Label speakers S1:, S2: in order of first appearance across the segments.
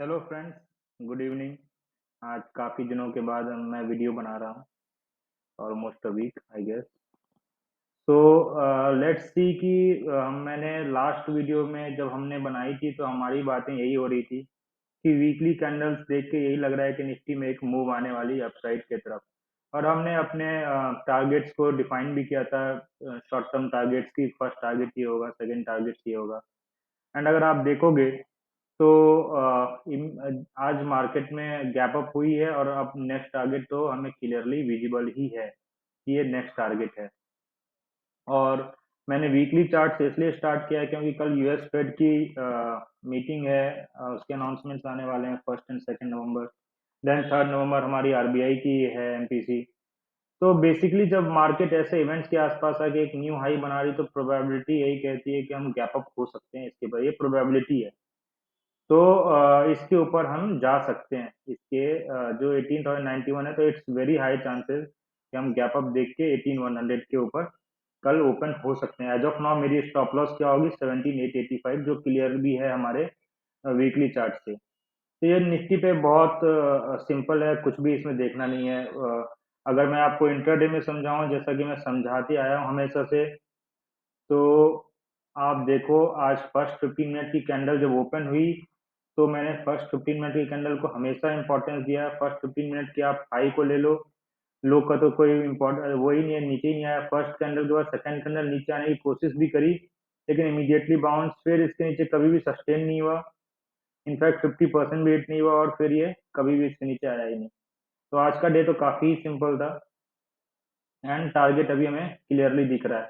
S1: Hello friends, good evening. आज काफ़ी दिनों के बाद मैं वीडियो बना रहा हूँ। Almost a week I guess. तो लेट्स सी कि मैंने लास्ट वीडियो में जब हमने बनाई थी तो हमारी बातें यही हो रही थी कि वीकली कैंडल्स देख के यही लग रहा है कि निफ्टी में एक मूव आने वाली है अपसाइड की तरफ। और हमने अपने टारगेट्स को डिफाइन भी किया था। शॉर्ट टर्म टारगेट्स की फर्स्ट टारगेट ये होगा, सेकंड टारगेट ये होगा। एंड अगर आप देखोगे तो आज मार्केट में गैप अप हुई है और अब नेक्स्ट टारगेट तो हमें क्लियरली विजिबल ही है कि ये नेक्स्ट टारगेट है। और मैंने वीकली चार्ट से इसलिए स्टार्ट किया है क्योंकि कल यूएस फेड की मीटिंग है। उसके अनाउंसमेंट्स आने वाले हैं 1 एंड 2 नवंबर। देन 3 नवंबर हमारी आरबीआई की है एमपीसी। तो बेसिकली जब मार्केट ऐसे इवेंट्स के आसपास आके एक न्यू हाई बना रही तो प्रोबेबिलिटी यही कहती है कि हम गैप अप हो सकते हैं इसके बाद, ये प्रोबेबिलिटी है। तो इसके ऊपर हम जा सकते हैं। इसके जो 18,091 है तो इट्स वेरी हाई चांसेस कि हम गैप अप देख के 18,100 के ऊपर कल ओपन हो सकते हैं। एज ऑफ नाउ मेरी स्टॉप लॉस क्या होगी, 17,885, जो क्लियर भी है हमारे वीकली चार्ट से। तो ये निफ्टी पे बहुत सिंपल है, कुछ भी इसमें देखना नहीं है। अगर मैं आपको इंट्राडे में समझाऊं जैसा कि मैं समझाते आया हूं हमेशा से, तो आप देखो आज फर्स्ट 15 मिनट की कैंडल जब ओपन हुई तो मैंने फर्स्ट 15 मिनट की कैंडल को हमेशा इंपॉर्टेंस दिया है। फर्स्ट 15 मिनट की आप हाई को ले लो, लो का तो कोई इम्पोर्टेंट वही नहीं है, नीचे ही नहीं आया। फर्स्ट कैंडल के बाद सेकंड कैंडल नीचे आने की कोशिश भी करी लेकिन इमीडिएटली बाउंस, फिर इसके नीचे कभी भी सस्टेन नहीं हुआ। इनफैक्ट 50% भी हिट नहीं हुआ और फिर ये कभी भी इसके नीचे आया ही नहीं। तो आज का डे तो काफी सिंपल था एंड टारगेट अभी हमें क्लियरली दिख रहा है।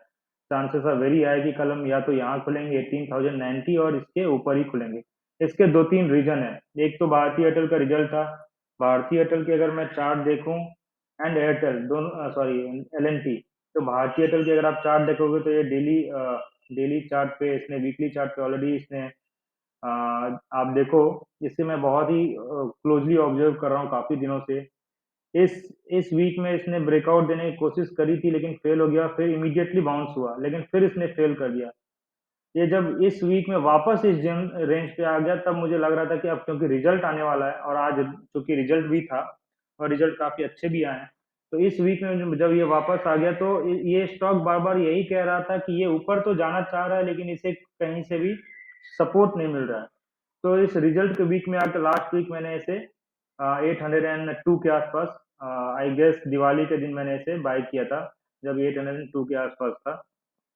S1: चांसेस आर वेरी हाई कि कल हम या तो यहाँ खुलेंगे 18,090 और इसके ऊपर ही खुलेंगे। इसके दो तीन रीजन है। एक तो भारतीय एयरटेल का रिजल्ट था। भारतीय एयरटेल की अगर मैं चार्ट देखूं एंड एयरटेल दोनों, सॉरी, एलएनटी। तो भारतीय एयरटेल की अगर आप चार्ट देखोगे तो ये डेली डेली चार्ट पे, इसने वीकली चार्ट पे ऑलरेडी इसने आप देखो, इससे मैं बहुत ही क्लोजली ऑब्जर्व कर रहा हूँ काफी दिनों से। इस इस वीक में इसने ब्रेकआउट देने की कोशिश करी थी लेकिन फेल हो गया, फिर इमीडिएटली बाउंस हुआ लेकिन फिर इसने फेल कर दिया। ये जब इस वीक में वापस इस रेंज पे आ गया तब मुझे लग रहा था कि अब क्योंकि रिजल्ट आने वाला है, और आज चूंकि रिजल्ट भी था और रिजल्ट काफी अच्छे भी आए हैं, तो इस वीक में जब ये वापस आ गया तो ये स्टॉक बार बार यही कह रहा था कि ये ऊपर तो जाना चाह रहा है लेकिन इसे कहीं से भी सपोर्ट नहीं मिल रहा है। तो इस रिजल्ट के वीक में आकर लास्ट वीक मैंने इसे 802 के आसपास, आई गेस दिवाली के दिन मैंने इसे बाय किया था जब 802 के आसपास था,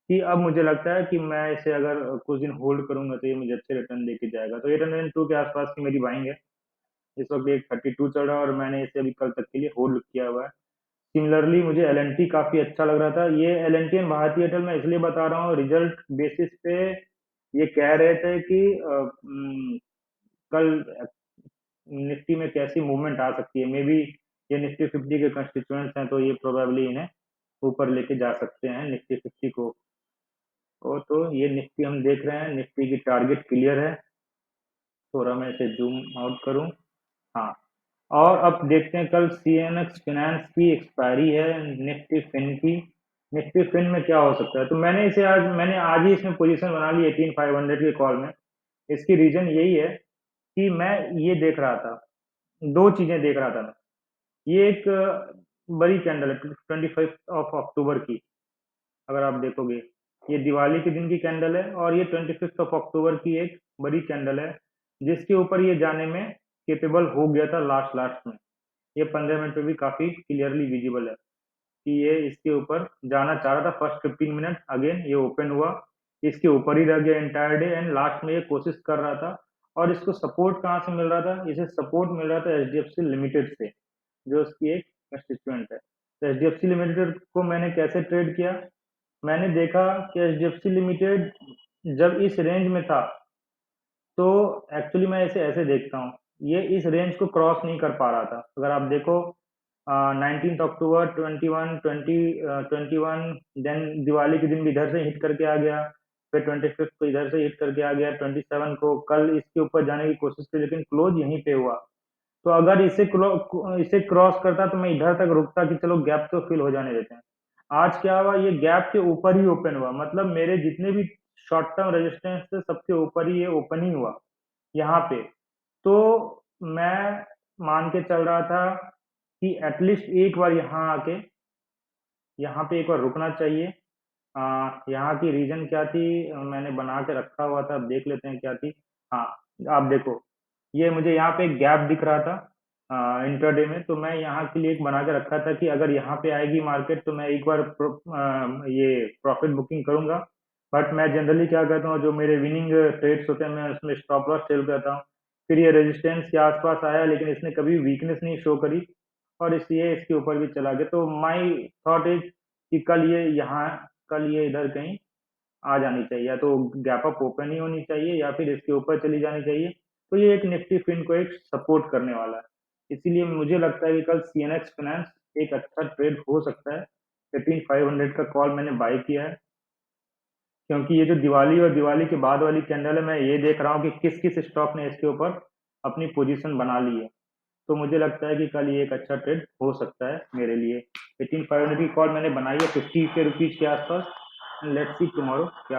S1: कि अब मुझे लगता है कि मैं इसे अगर कुछ दिन होल्ड करूंगा तो ये मुझे अच्छे रिटर्न देके जाएगा। तो 802 के आसपास की मेरी बाइंग है। इस वक्त 832 चल रहा है और मैंने इसे अभी कल तक के लिए होल्ड किया हुआ है। सिमिलरली मुझे एलएनटी काफी अच्छा लग रहा था। ये एलएनटी एंड भारतीय एयरटेल मैं इसलिए बता रहा हूँ, रिजल्ट बेसिस पे ये कह रहे थे कि कल निफ्टी में कैसी मूवमेंट आ सकती है। मे बी ये निफ्टी 50 के कंस्टिट्यूएंट्स हैं तो ये प्रोबेबली इन्हें ऊपर लेके जा सकते हैं निफ्टी 50 को। तो ये निफ्टी हम देख रहे हैं, निफ्टी की टारगेट क्लियर है। थोड़ा मैं इसे जूम आउट करूं। हाँ, और अब देखते हैं कल सीएनएक्स फाइनेंस की एक्सपायरी है, निफ्टी फिन की। निफ्टी फिन में क्या हो सकता है, तो मैंने आज ही इसमें पोजीशन बना ली 18,500 के कॉल में। इसकी रीजन यही है कि मैं ये देख रहा था, दो चीजें देख रहा था मैं। ये एक बड़ी कैंडल है 25 ऑफ अक्टूबर की। अगर आप देखोगे ये दिवाली के दिन की कैंडल है और ये 25 ऑफ अक्टूबर की एक बड़ी कैंडल है जिसके ऊपर ये जाने में केपेबल हो गया था लास्ट लास्ट में। ये 15 मिनट पे भी काफी क्लियरली विजिबल है कि ये इसके ऊपर जाना चाह रहा था। फर्स्ट 15 मिनट अगेन ये ओपन हुआ, इसके ऊपर ही रह गया एंटायर डे एंड लास्ट में ये कोशिश कर रहा था। और इसको सपोर्ट कहाँ से मिल रहा था, इसे सपोर्ट मिल रहा था एचडीएफसी लिमिटेड से, जो उसकी एक कंस्टिट्यूएंट है। तो एचडीएफसी लिमिटेड को मैंने कैसे ट्रेड किया, मैंने देखा कि एचडीएफसी लिमिटेड जब इस रेंज में था तो एक्चुअली मैं इसे ऐसे देखता हूँ, ये इस रेंज को क्रॉस नहीं कर पा रहा था। अगर आप देखो 19 अक्टूबर 21 देन दिवाली के दिन भी इधर से हिट करके आ गया, फिर 25 को इधर से हिट करके आ गया, 27 को कल इसके ऊपर जाने की कोशिश की लेकिन क्लोज यहीं पे हुआ। तो अगर इसे क्रॉस करता तो मैं इधर तक रुकता कि चलो गैप तो फिल हो जाने देते हैं। आज क्या हुआ, ये गैप के ऊपर ही ओपन हुआ, मतलब मेरे जितने भी शॉर्ट टर्म रेजिस्टेंस थे सबके ऊपर ही ये ओपन ही हुआ यहाँ पे। तो मैं मान के चल रहा था कि एटलीस्ट एक बार यहाँ पे एक बार रुकना चाहिए। यहाँ की रीजन क्या थी, मैंने बना के रखा हुआ था, अब देख लेते हैं क्या थी। हाँ, आप देखो, ये मुझे यहाँ पे एक गैप दिख रहा था इंटरडे में, तो मैं यहाँ के लिए एक बना के रखा था कि अगर यहाँ पे आएगी मार्केट तो मैं एक बार ये प्रॉफिट बुकिंग करूंगा। बट मैं जनरली क्या करता हूँ, जो मेरे विनिंग ट्रेड्स होते हैं मैं उसमें स्टॉप लॉस सेल करता हूँ। फिर ये रेजिस्टेंस के आसपास आया लेकिन इसने कभी वीकनेस नहीं शो करी और इसलिए इसके ऊपर भी चला गया। तो माई थॉट इज कि कल ये इधर कहीं आ जानी चाहिए, या तो गैप अप ओपन ही होनी चाहिए या फिर इसके ऊपर चली जानी चाहिए। तो ये एक निफ्टी फिन को एक सपोर्ट करने वाला है, इसीलिए मुझे लगता है कि कल सीएनएक्स फाइनेंस एक अच्छा ट्रेड हो सकता है। 18500 का कॉल मैंने बाय किया है, क्योंकि ये जो दिवाली और दिवाली के बाद वाली कैंडल है, मैं ये देख रहा हूँ कि किस किस स्टॉक ने इसके ऊपर अपनी पोजीशन बना ली है। तो मुझे लगता है कि कल ये एक अच्छा ट्रेड हो सकता है मेरे लिए। 18500 की कॉल मैंने बनाई है 50 के रुपीज के आसपास। लेट्स सी टुमारो क्या